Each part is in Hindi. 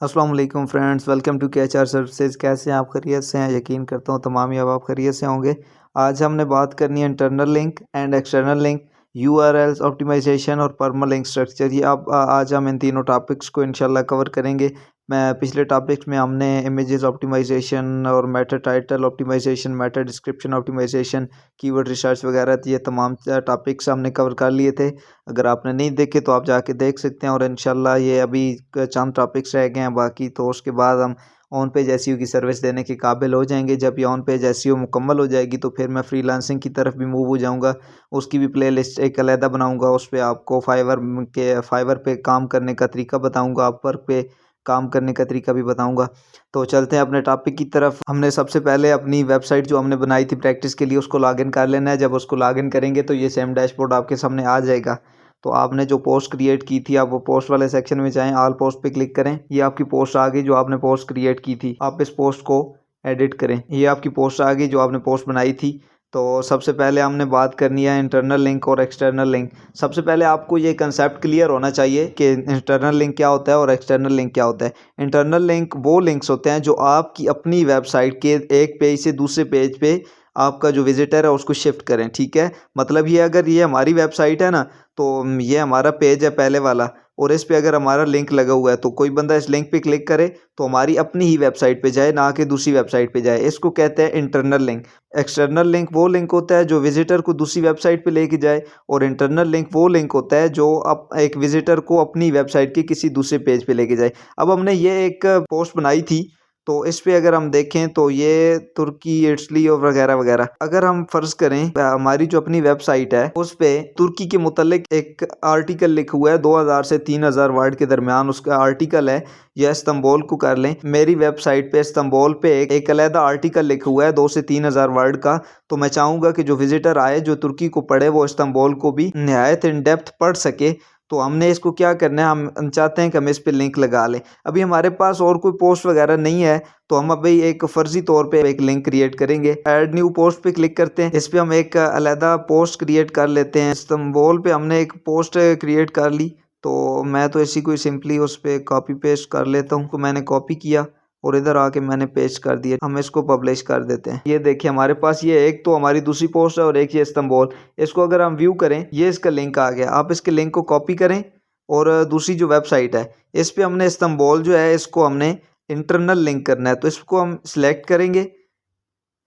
अस्सलाम वालेकुम friends, welcome to KHR services. कैसे हैं आप? खैरियत से हैं? यकीन करता हूँ तमाम आप खैरियत से होंगे। आज हमने बात करनी है internal link and external link, URLs optimization और परमालिंक स्ट्रक्चर। ये आज हम इन तीनों टॉपिक्स को इंशाल्लाह कवर करेंगे। मैं पिछले टॉपिक्स में हमने इमेजेस ऑप्टिमाइजेशन और meta title optimization, meta description optimization, keyword research वगैरह ये तमाम टॉपिक्स हमने कवर कर लिए थे। अगर आपने नहीं देखे तो आप जाके देख सकते हैं। और इंशाल्लाह ये अभी चंद टॉपिक्स रह गए हैं बाकी, तो उसके बाद हम ऑन पेज एसईओ की सर्विस देने के काबिल हो जाएंगे। जब ये ऑन पेज एसईओ मुकम्मल हो जाएगी तो फिर मैं फ्रीलांसिंग की तरफ भी मूव हो जाऊंगा। उसकी भी प्लेलिस्ट एक अलहदा बनाऊंगा। उस पर आपको फाइवर पे काम करने का तरीका बताऊंगा, अपवर्क पे काम करने का तरीका भी बताऊंगा। तो चलते हैं अपने टॉपिक की तरफ। हमने सबसे पहले अपनी वेबसाइट जो हमने बनाई थी प्रैक्टिस के लिए उसको लॉगिन कर लेना है। जब उसको लॉगिन करेंगे तो ये सेम डैशबोर्ड आपके सामने आ जाएगा। तो आपने जो पोस्ट क्रिएट की थी, आप वो पोस्ट वाले सेक्शन में जाएं, ऑल पोस्ट पे क्लिक करें। ये आपकी पोस्ट आ गई जो आपने पोस्ट क्रिएट की थी। आप इस पोस्ट को एडिट करें। ये आपकी पोस्ट आ गई जो आपने पोस्ट बनाई थी। तो सबसे पहले हमने बात करनी है इंटरनल लिंक और एक्सटर्नल लिंक। सबसे पहले आपको ये कंसेप्ट क्लियर होना चाहिए कि इंटरनल लिंक क्या होता है और एक्सटर्नल लिंक क्या होता है। इंटरनल लिंक वो लिंक्स होते हैं जो आपकी अपनी वेबसाइट के एक पेज से दूसरे पेज पे आपका जो विजिटर है उसको शिफ्ट करें। ठीक है, मतलब ये अगर ये हमारी वेबसाइट है ना, तो ये हमारा पेज है पहले वाला, और इस पे अगर हमारा लिंक लगा हुआ है तो कोई बंदा इस लिंक पे क्लिक करे तो हमारी अपनी ही वेबसाइट पे जाए, ना कि दूसरी वेबसाइट पे जाए। इसको कहते हैं इंटरनल लिंक। एक्सटर्नल लिंक वो लिंक होता है जो विजिटर को दूसरी वेबसाइट पे लेके जाए, और इंटरनल लिंक वो लिंक होता है जो एक विजिटर को अपनी वेबसाइट के किसी दूसरे पेज पे लेके जाए। अब हमने ये एक पोस्ट बनाई थी, तो इस पे अगर हम देखें तो ये तुर्की, इटली और वगैरह वगैरह। अगर हम फर्ज करें हमारी जो अपनी वेबसाइट है उस पे तुर्की के मुतल्लिक एक आर्टिकल लिखा हुआ है 2000 से 3000 वर्ड के दरमियान उसका आर्टिकल है, या इस्तांबुल को कर लें। मेरी वेबसाइट पे इस्तांबुल पे एक अलहदा आर्टिकल लिखा हुआ है 2 से 3000 वर्ड का। तो मैं चाहूँगा कि जो विजिटर आए जो तुर्की को पढ़े वो इस्तांबुल को भी निहायत इन डेप्थ पढ़ सके। तो हमने इसको क्या करना है, हम चाहते हैं कि हम इस पे लिंक लगा लें। अभी हमारे पास और कोई पोस्ट वगैरह नहीं है, तो हम अभी एक फर्जी तौर पे एक लिंक क्रिएट करेंगे। ऐड न्यू पोस्ट पे क्लिक करते हैं। इस पे हम एक अलहदा पोस्ट क्रिएट कर लेते हैं। इस्तांबुल पे हमने एक पोस्ट क्रिएट कर ली, तो मैं तो इसी को सिंपली उस पर कॉपी पेस्ट कर लेता हूँ। तो मैंने कॉपी किया और इधर आके मैंने पेस्ट कर दिया। हम इसको पब्लिश कर देते हैं। ये देखिए हमारे पास ये एक तो हमारी दूसरी पोस्ट है और एक ये इस्तांबुल। इसको अगर हम व्यू करें, ये इसका लिंक आ गया। आप इसके लिंक को कॉपी करें और दूसरी जो वेबसाइट है इस पे हमने इस्तांबुल जो है इसको हमने इंटरनल लिंक करना है। तो इसको हम सिलेक्ट करेंगे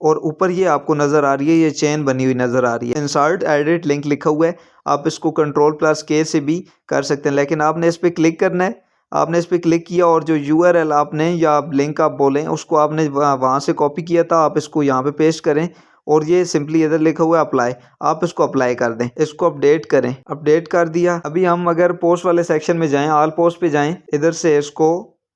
और ऊपर ये आपको नज़र आ रही है, ये चेन बनी हुई नज़र आ रही है, इंसर्ट एडिट लिंक लिखा हुआ है। आप इसको Ctrl+K से भी कर सकते हैं, लेकिन आपने इस पर क्लिक करना है। आपने इस पर क्लिक किया और जो URL आपने या लिंक आप बोलें उसको आपने वहाँ से कॉपी किया था, आप इसको यहाँ पे पेस्ट करें और ये सिंपली इधर लिखा हुआ है अप्लाई। आप इसको अप्लाई कर दें। इसको अपडेट करें। अपडेट कर दिया। अभी हम अगर पोस्ट वाले सेक्शन में जाएं, ऑल पोस्ट पे जाएं, इधर से इसको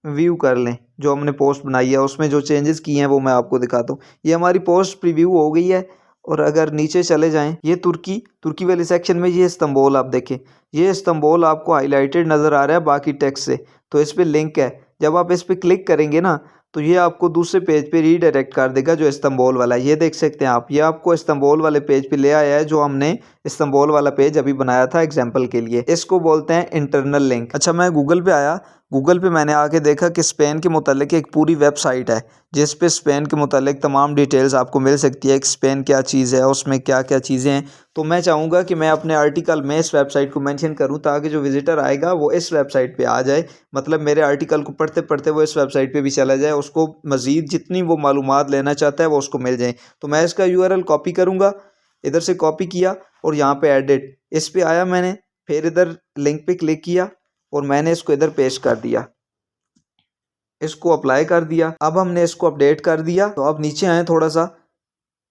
व्यू कर लें। जो हमने पोस्ट बनाई है उसमें जो चेंजेस किए हैं वो मैं आपको दिखाता हूँ। ये हमारी पोस्ट प्रीव्यू हो गई है। और अगर नीचे चले जाएं, ये तुर्की वाले सेक्शन में ये इस्तांबुल आप देखें, ये इस्तांबुल आपको हाईलाइटेड नज़र आ रहा है बाकी टेक्स्ट से। तो इस पर लिंक है। जब आप इस पर क्लिक करेंगे ना तो ये आपको दूसरे पेज पे रीडायरेक्ट कर देगा जो इस्तांबुल वाला है। ये देख सकते हैं आप, ये आपको इस्तांबुल वाले पेज पे ले आया है जो हमने इस्तांबुल वाला पेज अभी बनाया था एग्जांपल के लिए। इसको बोलते हैं इंटरनल लिंक। अच्छा, मैं गूगल पे आया। गूगल पे मैंने आके देखा कि स्पेन के मुतालिक एक पूरी वेबसाइट है जिस पे स्पेन के मुतालिक तमाम डिटेल्स आपको मिल सकती है कि स्पेन क्या चीज़ है, उसमें क्या क्या चीज़ें हैं। तो मैं चाहूँगा कि मैं अपने आर्टिकल में इस वेबसाइट को मेंशन करूँ ताकि जो विजिटर आएगा वो इस वेबसाइट पे आ जाए। मतलब मेरे आर्टिकल को पढ़ते पढ़ते वो इस वेबसाइट पे भी चला जाए, उसको मज़ीद जितनी वो मालूमात लेना चाहता है वो उसको मिल जाए। तो मैं इसका URL कॉपी करूँगा। इधर से कॉपी किया और यहाँ पे एडिट इस पे आया मैंने, फिर इधर लिंक पे क्लिक किया और मैंने इसको इधर पेस्ट कर दिया। इसको अप्लाई कर दिया। अब हमने इसको अपडेट कर दिया। तो अब नीचे आए थोड़ा सा,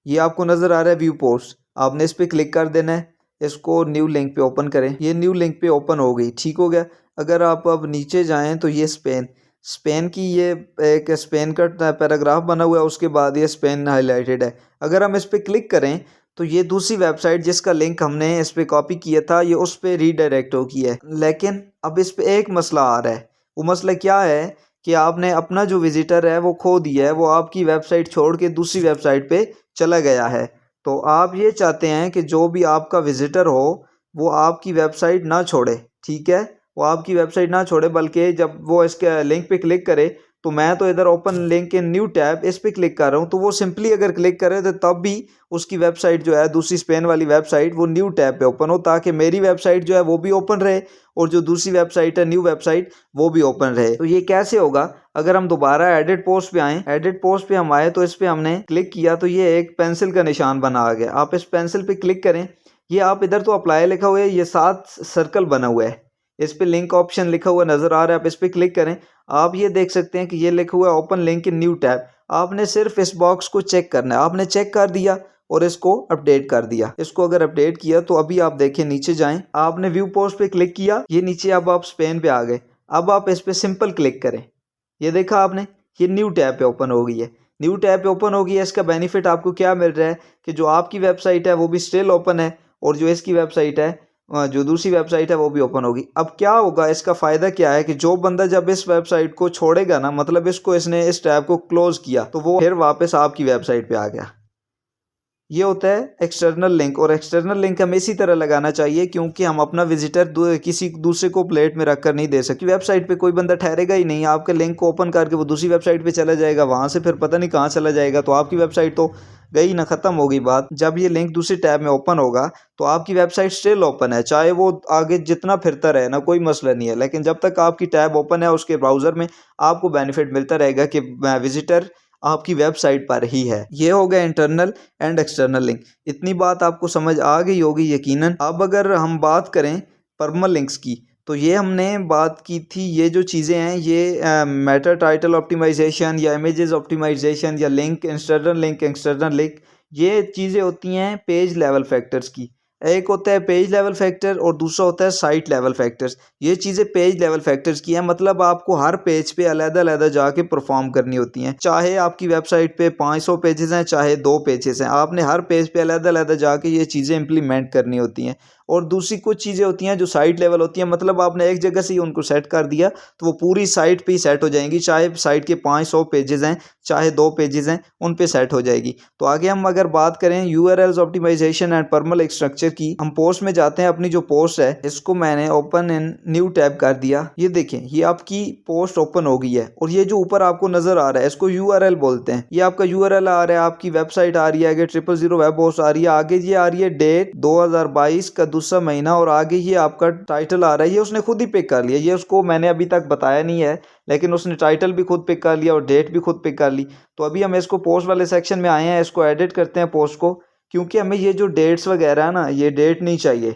ये आपको नज़र आ रहा है व्यू पोस्ट। आपने इस पर क्लिक कर देना है। इसको न्यू लिंक पे ओपन करें। ये न्यू लिंक पे ओपन हो गई। ठीक हो गया। अगर आप अब नीचे जाएं तो ये स्पेन की ये एक स्पेन का पैराग्राफ बना हुआ है, उसके बाद ये स्पेन हाईलाइटेड है। अगर हम इस पर क्लिक करें तो ये दूसरी वेबसाइट जिसका लिंक हमने इस पर कॉपी किया था ये उस पर रीडायरेक्ट हो गया है। लेकिन अब इस पर एक मसला आ रहा है। वो मसला क्या है कि आपने अपना जो विजिटर है वो खो दिया है, वो आपकी वेबसाइट छोड़ के दूसरी वेबसाइट पे चला गया है। तो आप ये चाहते हैं कि जो भी आपका विजिटर हो वो आपकी वेबसाइट ना छोड़े, ठीक है, वो आपकी वेबसाइट ना छोड़े, बल्कि जब वो इसके लिंक पे क्लिक करे, तो मैं तो इधर open link in new tab इस पे क्लिक कर रहा हूँ, तो वो सिंपली अगर क्लिक करे तो तब भी उसकी वेबसाइट जो है, दूसरी स्पेन वाली वेबसाइट, वो न्यू टैब पे ओपन हो, ताकि मेरी वेबसाइट जो है वो भी ओपन रहे और जो दूसरी वेबसाइट है न्यू वेबसाइट वो भी ओपन रहे। तो ये कैसे होगा? अगर हम दोबारा एडिट पोस्ट पे आए, एडिट पोस्ट पे हम आए तो इस पे हमने क्लिक किया तो ये एक पेंसिल का निशान बना आ गया। आप इस पेंसिल पे क्लिक करें, ये आप इधर तो अप्लाई लिखा हुआ है, ये 7 सर्कल बना हुआ है, इस पे लिंक ऑप्शन लिखा हुआ नजर आ रहा है, आप इस पे क्लिक करें। आप ये देख सकते हैं कि ये लिखा हुआ है open link in new tab. आपने सिर्फ इस बॉक्स को चेक करना है, आपने चेक कर दिया और इसको अपडेट कर दिया। इसको अगर अपडेट किया तो अभी आप देखें, नीचे जाएं, आपने व्यू पोस्ट पे क्लिक किया, ये नीचे अब आप स्पेन पे आ गए। अब आप इस पे सिंपल क्लिक करें, ये देखा आपने, ये न्यू टैब पे ओपन हो गई है। न्यू टैब पे ओपन हो गई है, इसका बेनिफिट आपको क्या मिल रहा है कि जो आपकी वेबसाइट है वो भी स्टिल ओपन है और जो इसकी वेबसाइट है, जो दूसरी वेबसाइट है वो भी ओपन होगी। अब क्या होगा, इसका फ़ायदा क्या है कि जो बंदा जब इस वेबसाइट को छोड़ेगा ना, मतलब इसने इस टैब को क्लोज किया, तो वो फिर वापस आपकी वेबसाइट पे आ गया। ये होता है एक्सटर्नल लिंक, और एक्सटर्नल लिंक हमें इसी तरह लगाना चाहिए क्योंकि हम अपना विजिटर किसी दूसरे को प्लेट में रख कर नहीं दे सकते। वेबसाइट पे कोई बंदा ठहरेगा ही नहीं, आपके लिंक को ओपन करके वो दूसरी वेबसाइट पे चला जाएगा, वहाँ से फिर पता नहीं कहाँ चला जाएगा, तो आपकी वेबसाइट तो गई ना, ख़त्म हो गई बात। जब ये लिंक दूसरी टैब में ओपन होगा तो आपकी वेबसाइट स्टिल ओपन है, चाहे वो आगे जितना फिरता रहे ना, कोई मसला नहीं है, लेकिन जब तक आपकी टैब ओपन है उसके ब्राउज़र में आपको बेनिफिट मिलता रहेगा कि विजिटर आपकी वेबसाइट पर ही है। ये हो गया इंटरनल एंड एक्सटर्नल लिंक। इतनी बात आपको समझ आ गई होगी यकीनन। अब अगर हम बात करें परमल लिंक्स की, तो ये हमने बात की थी, ये जो चीज़ें हैं ये मेटा टाइटल ऑप्टिमाइजेशन या इमेजेस ऑप्टिमाइजेशन या लिंक एक्सटर्नल लिंक, ये चीज़ें होती हैं पेज लेवल फैक्टर्स की। एक होता है पेज लेवल फैक्टर और दूसरा होता है साइट लेवल फैक्टर्स। ये चीज़ें पेज लेवल फैक्टर्स की हैं, मतलब आपको हर पेज पे अलग-अलग जाके परफॉर्म करनी होती हैं। चाहे आपकी वेबसाइट पे 500 पेजेस हैं, चाहे 2 पेजेस हैं, आपने हर पेज पे अलग-अलग जाके ये चीज़ें इंप्लीमेंट करनी होती हैं। और दूसरी कुछ चीज़ें होती हैं जो साइट लेवल होती हैं, मतलब आपने एक जगह से ही उनको सेट कर दिया तो वो पूरी साइट पे ही सेट हो जाएंगी, चाहे साइट के 500 पेजेस हैं, चाहे 2 पेजेस हैं, उन पे सेट हो जाएगी। तो आगे हम अगर बात करें यूआरएल्स ऑप्टिमाइजेशन एंड परमल स्ट्रक्चर की, हम पोस्ट में जाते हैं। अपनी जो पोस्ट है इसको मैंने ओपन इन न्यू टैब कर दिया, ये देखें ये आपकी पोस्ट ओपन हो गई है और ये जो ऊपर आपको नजर आ रहा है इसको यूआरएल बोलते हैं। ये आपका यूआरएल आ रहा है, आपकी वेबसाइट आ रही है, आगे 000 वेब होस्ट आ रही है, आगे ये आ रही है डेट 2022 का दूसरा महीना, और आगे ये आपका टाइटल आ रहा है, ये उसने खुद ही पिक कर लिया। ये उसको मैंने अभी तक बताया नहीं है, लेकिन उसने टाइटल भी खुद पिक कर लिया और डेट भी खुद पिक कर ली। तो अभी हम इसको पोस्ट वाले सेक्शन में आए हैं, इसको एडिट करते हैं पोस्ट को, क्योंकि हमें ये जो डेट्स वगैरह है ना, ये डेट नहीं चाहिए,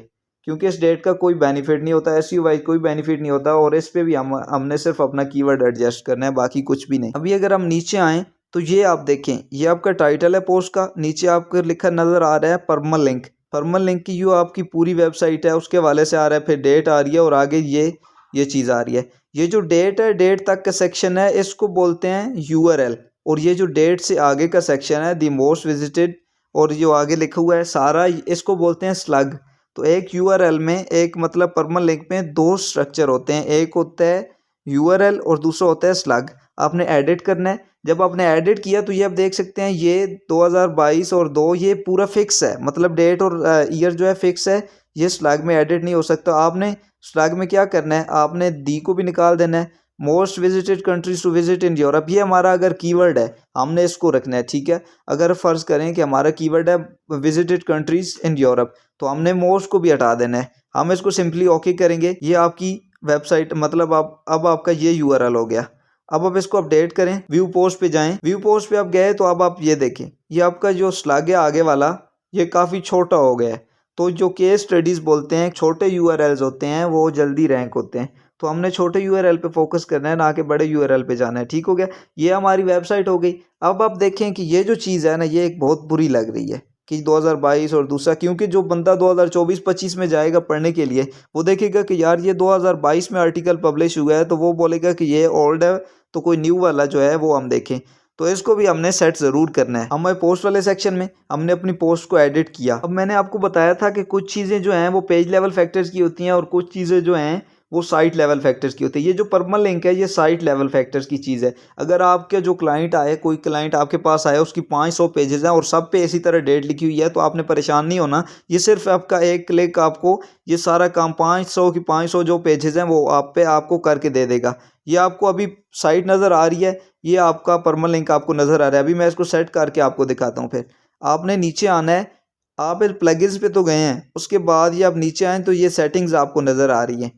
क्योंकि इस डेट का कोई बेनिफिट नहीं होता, एसईओ वाइज कोई बेनिफिट नहीं होता, और इस पे भी हमने सिर्फ अपना कीवर्ड एडजस्ट करना है, बाकी कुछ भी नहीं। अभी अगर हम नीचे आएँ तो ये आप देखें, ये आपका टाइटल है पोस्ट का, नीचे आपको लिखा नज़र आ रहा है परमल लिंक। परमल लिंक की जो आपकी पूरी वेबसाइट है उसके वाले से आ रहा है, फिर डेट आ रही है और आगे ये चीज़ आ रही है। ये जो डेट है, डेट तक का सेक्शन है, इसको बोलते हैं यूआरएल, और ये जो डेट से आगे का सेक्शन है द मोस्ट विजिटेड, और जो आगे लिखा हुआ है सारा, इसको बोलते हैं स्लग। तो एक यूआरएल में, एक मतलब परमल लिंक में 2 स्ट्रक्चर होते हैं, एक होता है यूआरएल और दूसरा होता है स्लग। आपने एडिट करना है, जब आपने एडिट किया तो ये आप देख सकते हैं ये 2022 और 2 ये पूरा फिक्स है, मतलब डेट और ईयर जो है फिक्स है, ये स्लैग में एडिट नहीं हो सकता। आपने स्लैग में क्या करना है, आपने दी को भी निकाल देना है। Most visited countries to visit in Europe, ये हमारा अगर कीवर्ड है हमने इसको रखना है, ठीक है। अगर फ़र्ज़ करें कि हमारा कीवर्ड है विजिटेड कंट्रीज इन यूरोप, तो हमने मोस्ट को भी हटा देना है, हम इसको सिंपली ओके करेंगे। ये आपकी वेबसाइट, मतलब अब आपका ये यूआरएल हो गया। अब आप इसको अपडेट करें, व्यू पोस्ट पे जाएं, व्यू पोस्ट पे आप गए तो अब आप ये देखें, ये आपका जो स्लैग है आगे वाला, ये काफ़ी छोटा हो गया है। तो जो केस स्टडीज़ बोलते हैं, छोटे यूआरएल्स होते हैं वो जल्दी रैंक होते हैं, तो हमने छोटे यूआरएल पे फोकस करना है, ना कि बड़े यूआरएल पे जाना है। ठीक हो गया, ये हमारी वेबसाइट हो गई। अब आप देखें कि ये जो चीज़ है ना, ये एक बहुत बुरी लग रही है कि 2022 और दूसरा, क्योंकि जो बंदा 2024-25 में जाएगा पढ़ने के लिए, वो देखेगा कि यार ये 2022 में आर्टिकल पब्लिश हुआ है, तो वो बोलेगा कि ये ओल्ड है, तो कोई न्यू वाला जो है वो हम देखें। तो इसको भी हमने सेट ज़रूर करना है। हमारे पोस्ट वाले सेक्शन में हमने अपनी पोस्ट को एडिट किया। अब मैंने आपको बताया था कि कुछ चीज़ें जो हैं वो पेज लेवल फैक्टर्स की होती हैं और कुछ चीज़ें जो हैं वो साइट लेवल फैक्टर्स की होती है। ये जो परमल लिंक है ये साइट लेवल फैक्टर्स की चीज़ है। अगर आपके जो क्लाइंट आए, कोई क्लाइंट आपके पास आया, उसकी 500 पेजेस हैं और सब पे इसी तरह डेट लिखी हुई है, तो आपने परेशान नहीं होना। ये सिर्फ आपका एक क्लिक आपको ये सारा काम 500 की 500 जो पेजेस हैं वो आपको करके दे देगा। ये आपको अभी साइट नज़र आ रही है, ये आपका परमल लिंक आपको नज़र आ रहा है। अभी मैं इसको सेट करके आपको दिखाता हूँ। फिर आपने नीचे आना है, आप इस प्लगइन्स पे तो गए हैं, उसके बाद ये आप नीचे आएँ तो ये सेटिंग्स आपको नज़र आ रही है।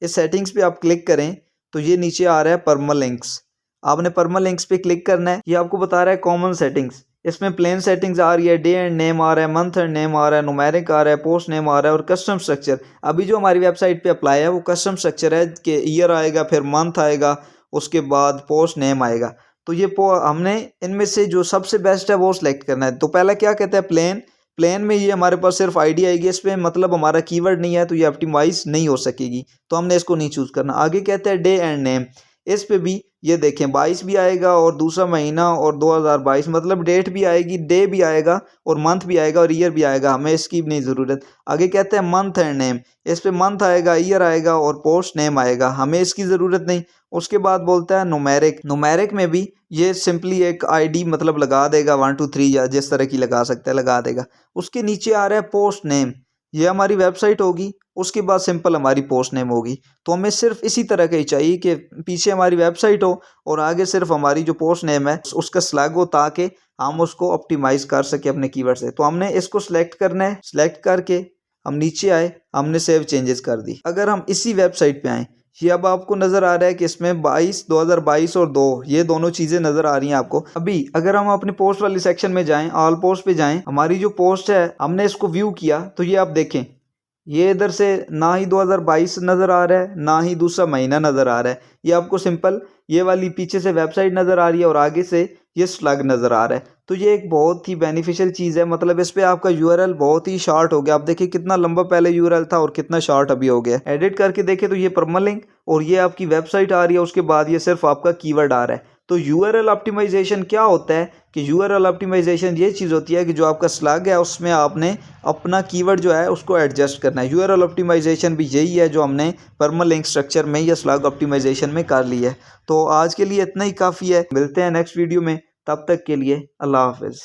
इस सेटिंग्स पे आप क्लिक करें तो ये नीचे आ रहा है परमल लिंक्स। आपने परमल लिंक्स पे क्लिक करना है। ये आपको बता रहा है कॉमन सेटिंग्स। इसमें प्लेन सेटिंग्स आ रही है, डे एंड नेम आ रहा है, मंथ एंड नेम आ रहा है, न्यूमेरिक आ रहा है, पोस्ट नेम आ रहा है और कस्टम स्ट्रक्चर। अभी जो हमारी वेबसाइट पे अप्लाई है वो कस्टम स्ट्रक्चर है कि ईयर आएगा, फिर मंथ आएगा, उसके बाद पोस्ट नेम आएगा। तो ये हमने इनमें से जो सबसे बेस्ट है वो सिलेक्ट करना है। तो पहला क्या कहता है, प्लेन में ये हमारे पास सिर्फ आईडी आएगी, इस पर मतलब हमारा कीवर्ड नहीं है तो ये ऑप्टिमाइज नहीं हो सकेगी, तो हमने इसको नहीं चूज़ करना। आगे कहते हैं डे एंड नेम, इस पे भी ये देखें 22 भी आएगा और दूसरा महीना और 2022 मतलब डेट भी आएगी, डे भी आएगा और मंथ भी आएगा और ईयर भी आएगा, हमें इसकी भी नहीं ज़रूरत। आगे कहते हैं मंथ एंड नेम, इस पे मंथ आएगा, ईयर आएगा और पोस्ट नेम आएगा, हमें इसकी ज़रूरत नहीं। उसके बाद बोलता है न्यूमेरिक में भी ये सिंपली एक आईडी मतलब लगा देगा 1 2 3 या जिस तरह की लगा सकता है लगा देगा। उसके नीचे आ रहा है पोस्ट नेम, ये हमारी वेबसाइट होगी, उसके बाद सिंपल हमारी पोस्ट नेम होगी। तो हमें सिर्फ इसी तरह का ही चाहिए कि पीछे हमारी वेबसाइट हो और आगे सिर्फ हमारी जो पोस्ट नेम है उसका स्लैग हो, ताकि हम उसको ऑप्टिमाइज कर सके अपने कीवर्ड से। तो हमने इसको सिलेक्ट करना है, सिलेक्ट करके हम नीचे आए, हमने सेव चेंजेस कर दी। अगर हम इसी वेबसाइट पे आए, ये अब आपको नज़र आ रहा है कि इसमें 2022 और 2 ये दोनों चीज़ें नज़र आ रही हैं आपको। अभी अगर हम अपने पोस्ट वाली सेक्शन में जाएं, ऑल पोस्ट पे जाएं, हमारी जो पोस्ट है हमने इसको व्यू किया तो ये आप देखें, ये इधर से ना ही 2022 नज़र आ रहा है ना ही दूसरा महीना नज़र आ रहा है। ये आपको सिंपल ये वाली पीछे से वेबसाइट नज़र आ रही है और आगे से ये स्लग नज़र आ रहा है। तो ये एक बहुत ही बेनिफिशियल चीज़ है, मतलब इस पे आपका यूआरएल बहुत ही शॉर्ट हो गया। आप देखिए कितना लंबा पहले यूआरएल था और कितना शॉर्ट अभी हो गया। एडिट करके देखें तो ये परमल लिंक और ये आपकी वेबसाइट आ रही है, उसके बाद ये सिर्फ आपका कीवर्ड आ रहा है। तो यूआरएल ऑप्टिमाइजेशन क्या होता है कि यूआरएल ऑप्टिमाइजेशन ये चीज़ होती है कि जो आपका स्लग है उसमें आपने अपना कीवर्ड जो है उसको एडजस्ट करना है। यूआरएल ऑप्टिमाइजेशन भी यही है जो हमने परमल लिंक स्ट्रक्चर में या स्लग ऑप्टिमाइजेशन में कर ली है। तो आज के लिए इतना ही काफ़ी है, मिलते हैं नेक्स्ट वीडियो में, तब तक के लिए अल्लाह हाफिज़।